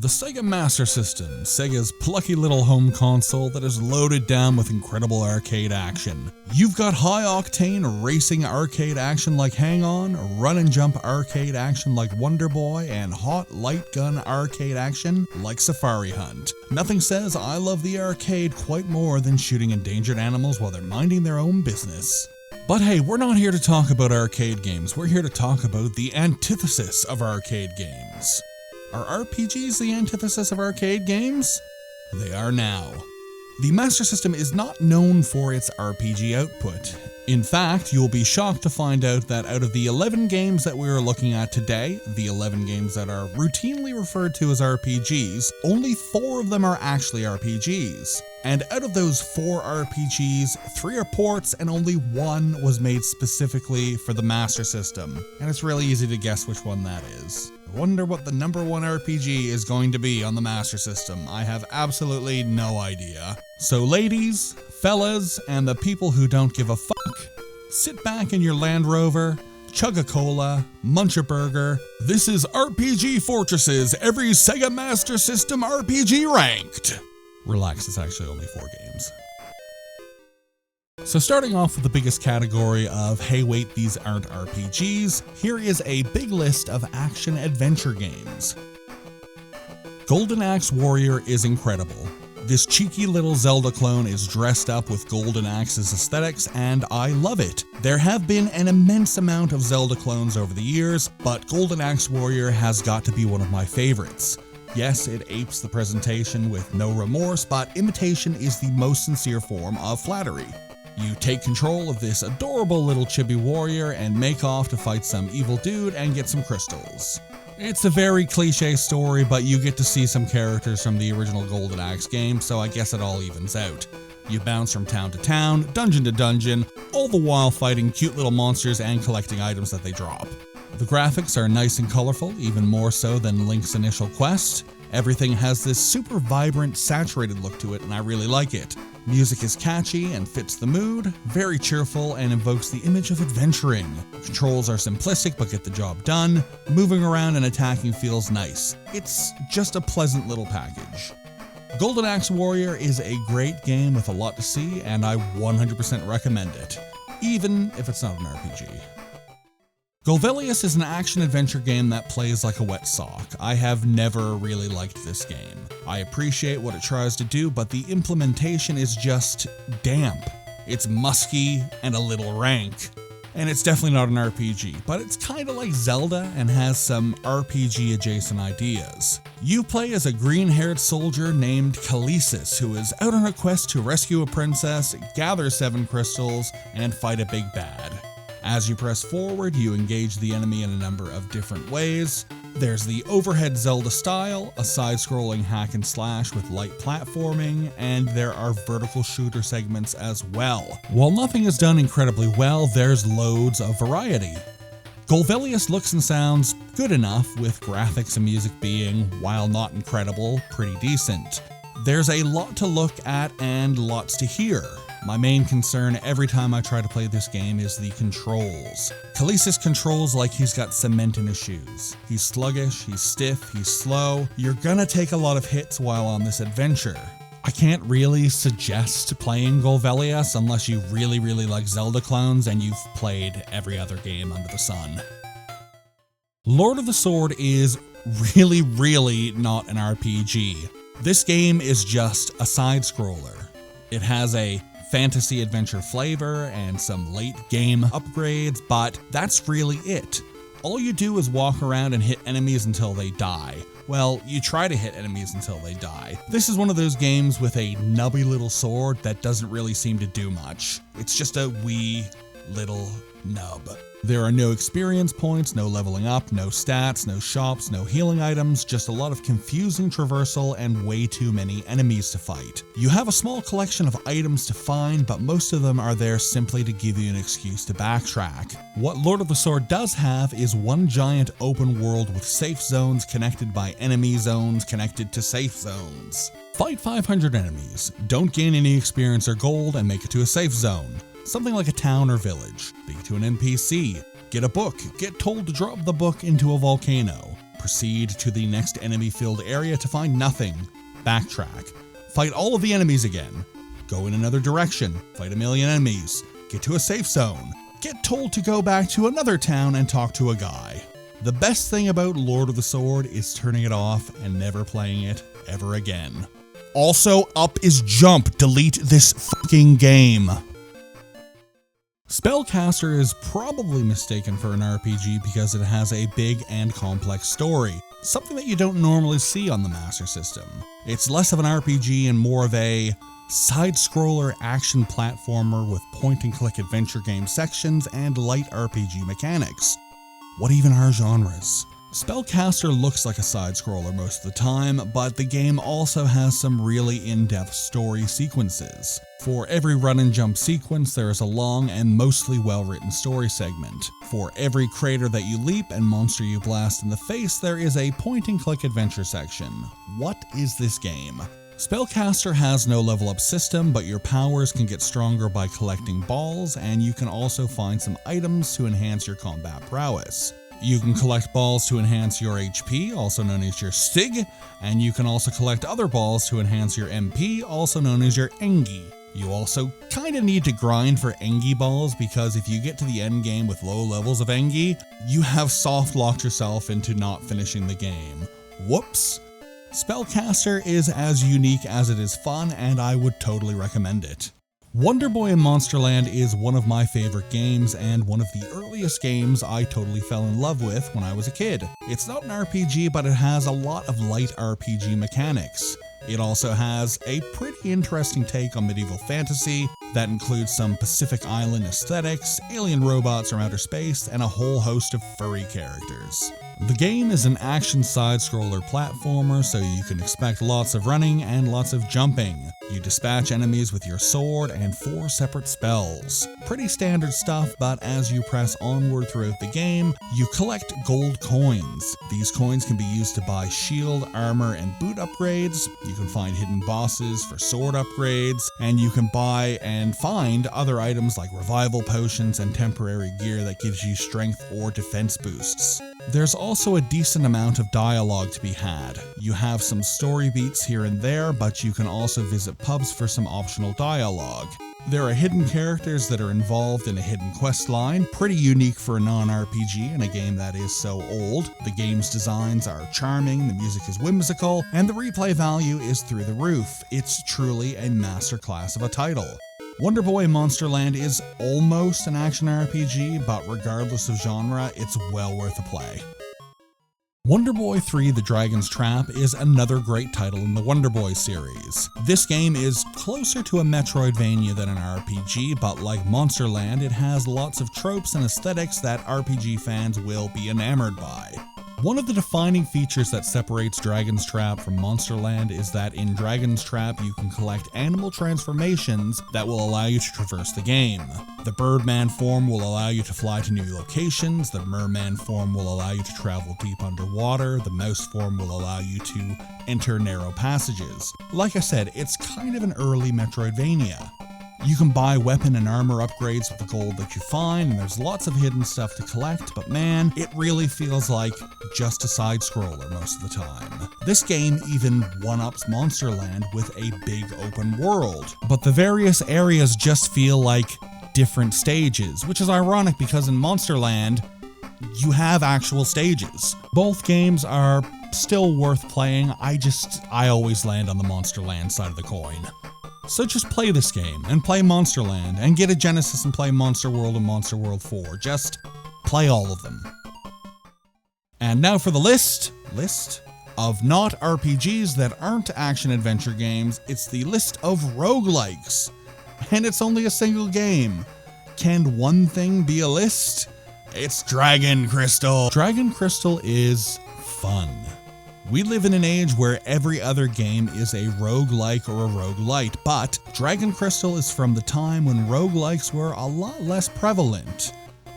The Sega Master System, Sega's plucky little home console that is loaded down with incredible arcade action. You've got high-octane racing arcade action like Hang On, run-and-jump arcade action like Wonderboy, and hot light gun arcade action like Safari Hunt. Nothing says I love the arcade quite more than shooting endangered animals while they're minding their own business. But hey, we're not here to talk about arcade games, we're here to talk about the antithesis of arcade games. Are RPGs the antithesis of arcade games? They are now. The Master System is not known for its RPG output. In fact, you'll be shocked to find out that out of the 11 games that we are looking at today, the 11 games that are routinely referred to as RPGs, only 4 of them are actually RPGs. And out of those 4 RPGs, 3 are ports and only 1 was made specifically for the Master System. And it's really easy to guess which one that is. I wonder what the number 1 RPG is going to be on the Master System. I have absolutely no idea. So ladies, fellas, and the people who don't give a fuck, sit back in your Land Rover, chug a cola, munch a burger. This is RPG Fortresses, every Sega Master System RPG ranked. Relax, it's actually only 4 games. So starting off with the biggest category of, hey wait, these aren't RPGs, here is a big list of action-adventure games. Golden Axe Warrior is incredible. This cheeky little Zelda clone is dressed up with Golden Axe's aesthetics, and I love it. There have been an immense amount of Zelda clones over the years, but Golden Axe Warrior has got to be one of my favorites. Yes, it apes the presentation with no remorse, but imitation is the most sincere form of flattery. You take control of this adorable little chibi warrior and make off to fight some evil dude and get some crystals. It's a very cliche story, but you get to see some characters from the original Golden Axe game, so I guess it all evens out. You bounce from town to town, dungeon to dungeon, all the while fighting cute little monsters and collecting items that they drop. The graphics are nice and colorful, even more so than Link's initial quest. Everything has this super vibrant, saturated look to it, and I really like it. Music is catchy and fits the mood, very cheerful and invokes the image of adventuring. Controls are simplistic but get the job done. Moving around and attacking feels nice. It's just a pleasant little package. Golden Axe Warrior is a great game with a lot to see, and I 100% recommend it, even if it's not an RPG. Golvelius is an action-adventure game that plays like a wet sock. I have never really liked this game. I appreciate what it tries to do, but the implementation is just damp. It's musky and a little rank. And it's definitely not an RPG, but it's kinda like Zelda and has some RPG-adjacent ideas. You play as a green-haired soldier named Kalesis, who is out on a quest to rescue a princess, gather 7 crystals, and fight a big bad. As you press forward, you engage the enemy in a number of different ways. There's the overhead Zelda style, a side-scrolling hack and slash with light platforming, and there are vertical shooter segments as well. While nothing is done incredibly well, there's loads of variety. Golvelius looks and sounds good enough, with graphics and music being, while not incredible, pretty decent. There's a lot to look at and lots to hear. My main concern every time I try to play this game is the controls. Kalesis controls like he's got cement in his shoes. He's sluggish, he's stiff, he's slow. You're gonna take a lot of hits while on this adventure. I can't really suggest playing Golvelius unless you really like Zelda clones and you've played every other game under the sun. Lord of the Sword is really not an RPG. This game is just a side-scroller. It has a fantasy adventure flavor and some late game upgrades, but that's really it. All you do is walk around and hit enemies until they die. Well, you try to hit enemies until they die. This is one of those games with a nubby little sword that doesn't really seem to do much. It's just a wee little nub. There are no experience points, no leveling up, no stats, no shops, no healing items, just a lot of confusing traversal and way too many enemies to fight. You have a small collection of items to find, but most of them are there simply to give you an excuse to backtrack. What Lord of the Sword does have is one giant open world with safe zones connected by enemy zones connected to safe zones. Fight 500 enemies, don't gain any experience or gold, and make it to a safe zone. Something like a town or village. Speak to an NPC. Get a book. Get told to drop the book into a volcano. Proceed to the next enemy-filled area to find nothing. Backtrack. Fight all of the enemies again. Go in another direction. Fight a million enemies. Get to a safe zone. Get told to go back to another town and talk to a guy. The best thing about Lord of the Sword is turning it off and never playing it ever again. Also, up is jump. Delete this fucking game. Spellcaster is probably mistaken for an RPG because it has a big and complex story, something that you don't normally see on the Master System. It's less of an RPG and more of a side-scroller action platformer with point-and-click adventure game sections and light RPG mechanics. What even are genres? Spellcaster looks like a side-scroller most of the time, but the game also has some really in-depth story sequences. For every run and jump sequence, there is a long and mostly well-written story segment. For every crater that you leap and monster you blast in the face, there is a point-and-click adventure section. What is this game? Spellcaster has no level up system, but your powers can get stronger by collecting balls, and you can also find some items to enhance your combat prowess. You can collect balls to enhance your HP, also known as your STIG, and you can also collect other balls to enhance your MP, also known as your Engi. You also kinda need to grind for Engi balls because if you get to the end game with low levels of Engi, you have soft locked yourself into not finishing the game. Whoops. Spellcaster is as unique as it is fun, and I would totally recommend it. Wonderboy Monsterland is one of my favorite games and one of the earliest games I totally fell in love with when I was a kid. It's not an RPG, but it has a lot of light RPG mechanics. It also has a pretty interesting take on medieval fantasy that includes some Pacific Island aesthetics, alien robots from outer space, and a whole host of furry characters. The game is an action side-scroller platformer, so you can expect lots of running and lots of jumping. You dispatch enemies with your sword and 4 separate spells. Pretty standard stuff, but as you press onward throughout the game, you collect gold coins. These coins can be used to buy shield, armor, and boot upgrades. You can find hidden bosses for sword upgrades, and you can buy and find other items like revival potions and temporary gear that gives you strength or defense boosts. There's also a decent amount of dialogue to be had. You have some story beats here and there, but you can also visit pubs for some optional dialogue. There are hidden characters that are involved in a hidden quest line, pretty unique for a non-RPG in a game that is so old. The game's designs are charming, the music is whimsical, and the replay value is through the roof. It's truly a masterclass of a title. Wonderboy Monsterland is almost an action RPG, but regardless of genre, it's well worth a play. Wonderboy 3: The Dragon's Trap is another great title in the Wonderboy series. This game is closer to a Metroidvania than an RPG, but like Monsterland, it has lots of tropes and aesthetics that RPG fans will be enamored by. One of the defining features that separates Dragon's Trap from Monsterland is that in Dragon's Trap you can collect animal transformations that will allow you to traverse the game. The Birdman form will allow you to fly to new locations, the Merman form will allow you to travel deep underwater, the Mouse form will allow you to enter narrow passages. Like I said, it's kind of an early Metroidvania. You can buy weapon and armor upgrades with the gold that you find, and there's lots of hidden stuff to collect, but man, it really feels like just a side-scroller most of the time. This game even one-ups Monsterland with a big open world, but the various areas just feel like different stages, which is ironic because in Monsterland, you have actual stages. Both games are still worth playing, I always land on the Monsterland side of the coin. So just play this game, and play Monsterland, and get a Genesis and play Monster World and Monster World 4. Just play all of them. And now for the list of not RPGs that aren't action-adventure games. It's the list of roguelikes. And it's only a single game. Can one thing be a list? It's Dragon Crystal. Dragon Crystal is fun. We live in an age where every other game is a roguelike or a roguelite, but Dragon Crystal is from the time when roguelikes were a lot less prevalent.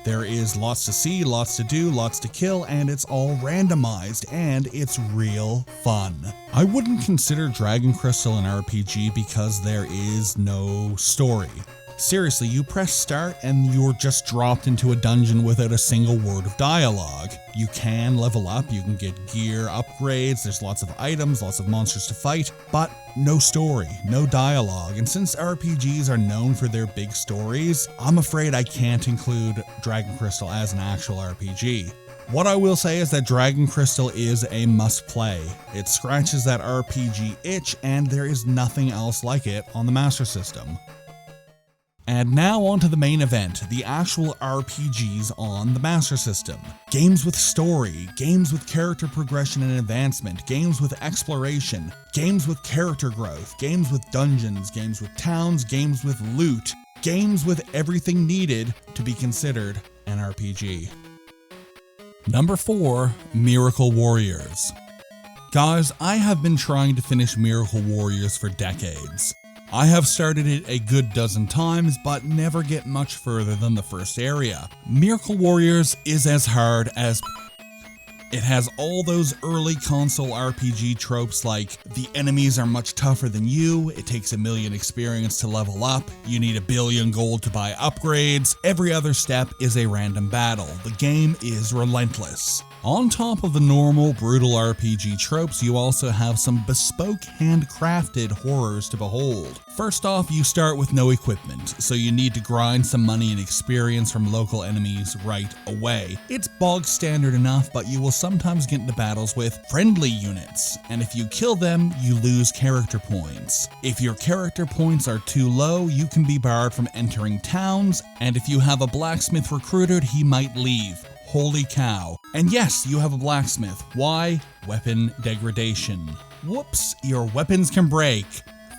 There is lots to see, lots to do, lots to kill, and it's all randomized, and it's real fun. I wouldn't consider Dragon Crystal an RPG because there is no story. Seriously, you press start and you're just dropped into a dungeon without a single word of dialogue. You can level up, you can get gear upgrades, there's lots of items, lots of monsters to fight, but no story, no dialogue. And since RPGs are known for their big stories, I'm afraid I can't include Dragon Crystal as an actual RPG. What I will say is that Dragon Crystal is a must-play. It scratches that RPG itch, and there is nothing else like it on the Master System. And now on to the main event, the actual RPGs on the Master System. Games with story, games with character progression and advancement, games with exploration, games with character growth, games with dungeons, games with towns, games with loot, games with everything needed to be considered an RPG. Number 4, Miracle Warriors. Guys, I have been trying to finish Miracle Warriors for decades. I have started it a good dozen times, but never get much further than the first area. Miracle Warriors is as hard as... It has all those early console RPG tropes like the enemies are much tougher than you, it takes 1 million experience to level up, you need 1 billion gold to buy upgrades, every other step is a random battle. The game is relentless. On top of the normal brutal RPG tropes, you also have some bespoke handcrafted horrors to behold. First off, you start with no equipment, so you need to grind some money and experience from local enemies right away. It's bog standard enough, but you will sometimes get into battles with friendly units, and if you kill them, you lose character points. If your character points are too low, you can be barred from entering towns, and if you have a blacksmith recruited, he might leave. Holy cow. And yes, you have a blacksmith. Why? Weapon degradation. Whoops, your weapons can break.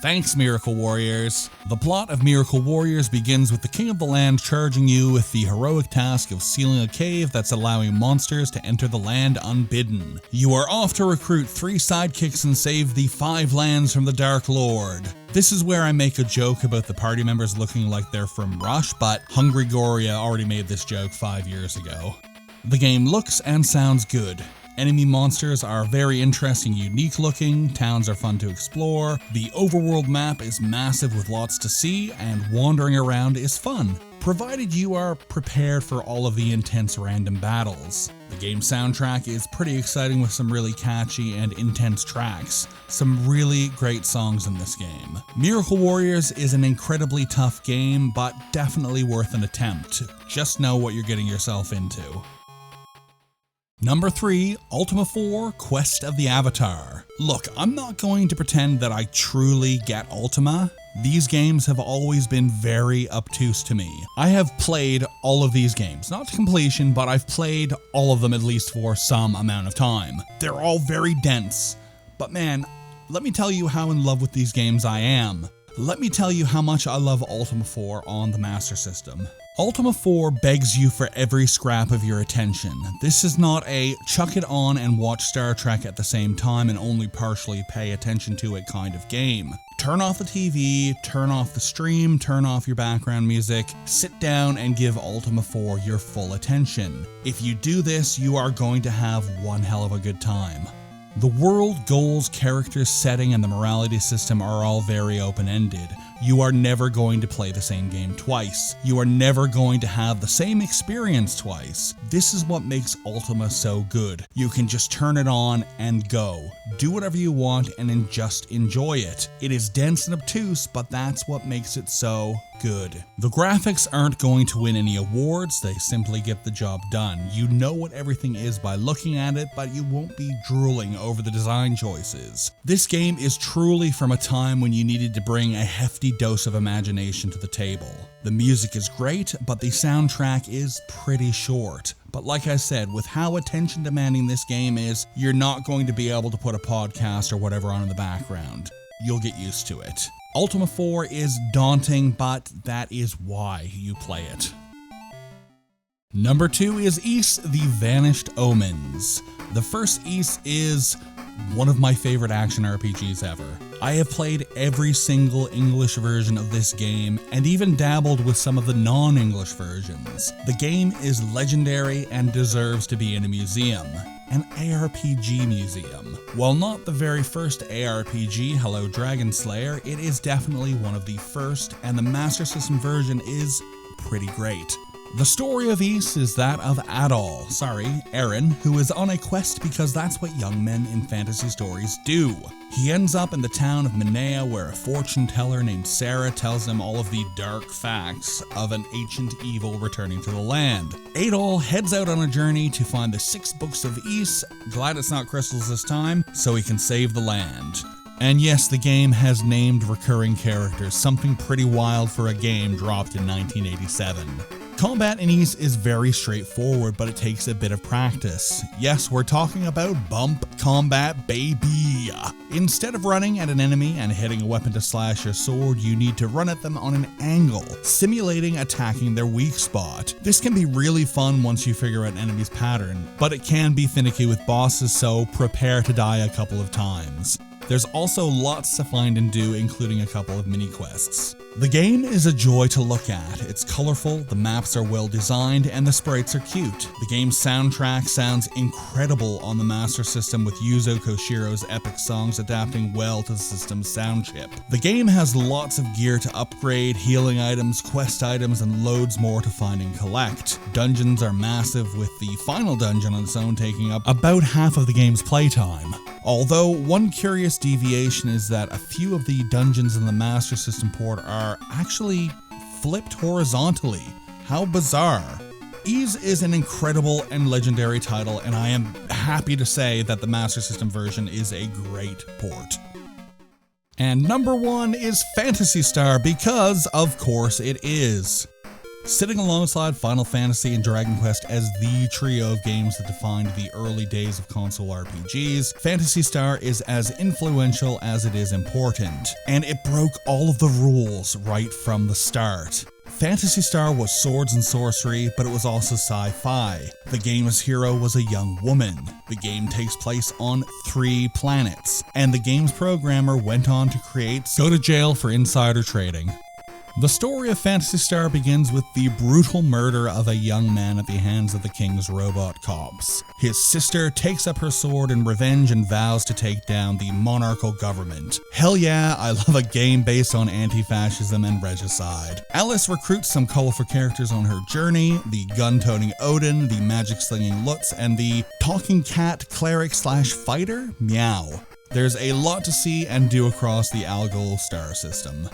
Thanks, Miracle Warriors. The plot of Miracle Warriors begins with the King of the Land charging you with the heroic task of sealing a cave that's allowing monsters to enter the land unbidden. You are off to recruit 3 sidekicks and save the 5 lands from the Dark Lord. This is where I make a joke about the party members looking like they're from Rush, but Hungry Goria already made this joke 5 years ago. The game looks and sounds good. Enemy monsters are very interesting, unique looking, towns are fun to explore, the overworld map is massive with lots to see, and wandering around is fun, provided you are prepared for all of the intense random battles. The game soundtrack is pretty exciting with some really catchy and intense tracks. Some really great songs in this game. Miracle Warriors is an incredibly tough game, but definitely worth an attempt. Just know what you're getting yourself into. Number 3, Ultima IV, Quest of the Avatar. Look, I'm not going to pretend that I truly get Ultima. These games have always been very obtuse to me. I have played all of these games, not to completion, but I've played all of them at least for some amount of time. They're all very dense, but man, let me tell you how in love with these games I am. Let me tell you how much I love Ultima IV on the Master System. Ultima IV begs you for every scrap of your attention. This is not a chuck it on and watch Star Trek at the same time and only partially pay attention to it kind of game. Turn off the TV, turn off the stream, turn off your background music, sit down and give Ultima IV your full attention. If you do this, you are going to have one hell of a good time. The world, goals, characters, setting, and the morality system are all very open-ended. You are never going to play the same game twice. You are never going to have the same experience twice. This is what makes Ultima so good. You can just turn it on and go. Do whatever you want and then just enjoy it. It is dense and obtuse, but that's what makes it so good. The graphics aren't going to win any awards, they simply get the job done. You know what everything is by looking at it, but you won't be drooling over the design choices. This game is truly from a time when you needed to bring a hefty dose of imagination to the table. The music is great, but the soundtrack is pretty short. But like I said, with how attention demanding this game is, you're not going to be able to put a podcast or whatever on in the background. You'll get used to it. Ultima IV is daunting, but that is why you play it. Number 2 is Ys, The Vanished Omens. The first Ys is one of my favorite action RPGs ever. I have played every single English version of this game and even dabbled with some of the non-English versions. The game is legendary and deserves to be in a museum. an ARPG museum. While not the very first ARPG, Hello Dragon Slayer, it is definitely one of the first, and the Master System version is pretty great. The story of Ys is that of Aaron, who is on a quest because that's what young men in fantasy stories do. He ends up in the town of Minea where a fortune teller named Sarah tells him all of the dark facts of an ancient evil returning to the land. Adol heads out on a journey to find the 6 books of Ys, glad it's not crystals this time, so he can save the land. And yes, the game has named recurring characters, something pretty wild for a game dropped in 1987. Combat in Ys is very straightforward, but it takes a bit of practice. Yes, we're talking about bump combat, baby! Instead of running at an enemy and hitting a weapon to slash your sword, you need to run at them on an angle, simulating attacking their weak spot. This can be really fun once you figure out an enemy's pattern, but it can be finicky with bosses, so prepare to die a couple of times. There's also lots to find and do, including a couple of mini-quests. The game is a joy to look at. It's colorful, the maps are well designed, and the sprites are cute. The game's soundtrack sounds incredible on the Master System, with Yuzo Koshiro's epic songs adapting well to the system's sound chip. The game has lots of gear to upgrade, healing items, quest items, and loads more to find and collect. Dungeons are massive, with the final dungeon on its own taking up about half of the game's playtime. Although, one curious deviation is that a few of the dungeons in the Master System port are actually flipped horizontally. How bizarre. Ys is an incredible and legendary title, and I am happy to say that the Master System version is a great port. And number 1 is Phantasy Star, because of course it is. Sitting alongside Final Fantasy and Dragon Quest as the trio of games that defined the early days of console RPGs, Phantasy Star is as influential as it is important, and it broke all of the rules right from the start. Phantasy Star was swords and sorcery, but it was also sci-fi. The game's hero was a young woman. The game takes place on 3 planets, and the game's programmer went on to create Go to Jail for Insider Trading. The story of Phantasy Star begins with the brutal murder of a young man at the hands of the king's robot cops. His sister takes up her sword in revenge and vows to take down the monarchical government. Hell yeah, I love a game based on anti-fascism and regicide. Alice recruits some colorful characters on her journey: the gun-toting Odin, the magic-slinging Lutz, and the talking cat cleric/fighter, Meow. There's a lot to see and do across the Algol star system.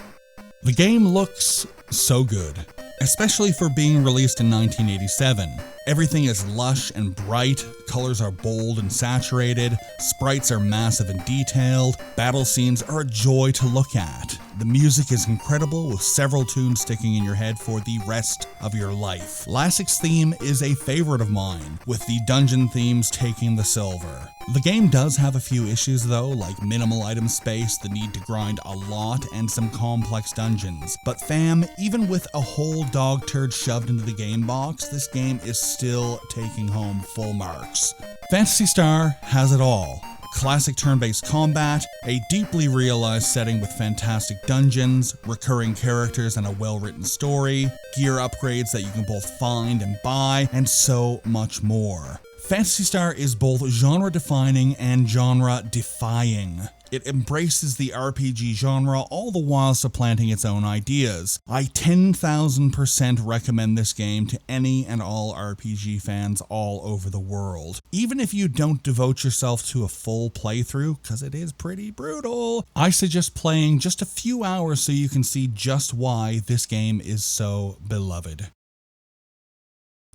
The game looks so good, especially for being released in 1987. Everything is lush and bright, colors are bold and saturated, sprites are massive and detailed, battle scenes are a joy to look at. The music is incredible, with several tunes sticking in your head for the rest of your life. Lasic's theme is a favorite of mine, with the dungeon themes taking the silver. The game does have a few issues though, like minimal item space, the need to grind a lot, and some complex dungeons. But fam, even with a whole dog turd shoved into the game box, this game is still taking home full marks. Phantasy Star has it all. Classic turn-based combat, a deeply realized setting with fantastic dungeons, recurring characters and a well-written story, gear upgrades that you can both find and buy, and so much more. Phantasy Star is both genre-defining and genre-defying. It embraces the RPG genre, all the while supplanting its own ideas. I 10,000% recommend this game to any and all RPG fans all over the world. Even if you don't devote yourself to a full playthrough, because it is pretty brutal, I suggest playing just a few hours so you can see just why this game is so beloved.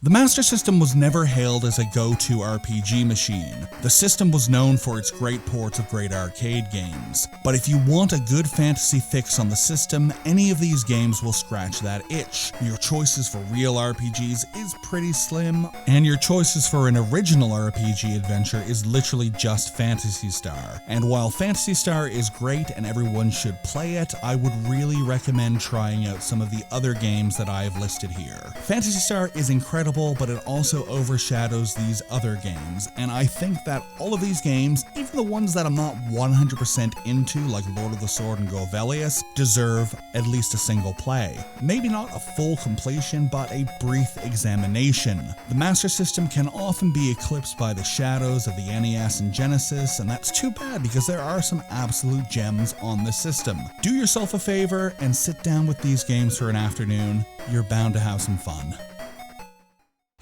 The Master System was never hailed as a go-to RPG machine. The system was known for its great ports of great arcade games. But if you want a good fantasy fix on the system, any of these games will scratch that itch. Your choices for real RPGs is pretty slim, and your choices for an original RPG adventure is literally just Phantasy Star. And while Phantasy Star is great and everyone should play it, I would really recommend trying out some of the other games that I have listed here. Phantasy Star is incredible incredible, but it also overshadows these other games. And I think that all of these games, even the ones that I'm not 100% into, like Lord of the Sword and Govelius, deserve at least a single play. Maybe not a full completion, but a brief examination. The Master System can often be eclipsed by the shadows of the NES and Genesis, and that's too bad because there are some absolute gems on the system. Do yourself a favor and sit down with these games for an afternoon. You're bound to have some fun.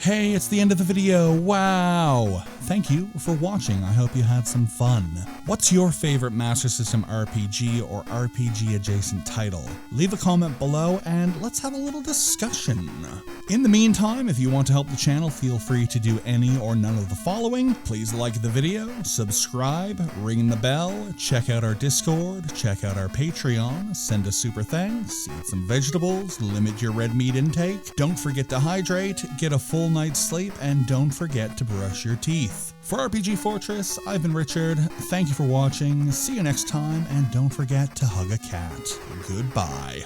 Hey, it's the end of the video. Wow! Thank you for watching. I hope you had some fun. What's your favorite Master System RPG or RPG adjacent title? Leave a comment below and let's have a little discussion. In the meantime, if you want to help the channel, feel free to do any or none of the following. Please like the video, subscribe, ring the bell, check out our Discord, check out our Patreon, send a super thanks, eat some vegetables, limit your red meat intake, don't forget to hydrate, get a full night's sleep, and don't forget to brush your teeth. For RPG Fortress, I've been Richard. Thank you for watching, see you next time, and don't forget to hug a cat. Goodbye.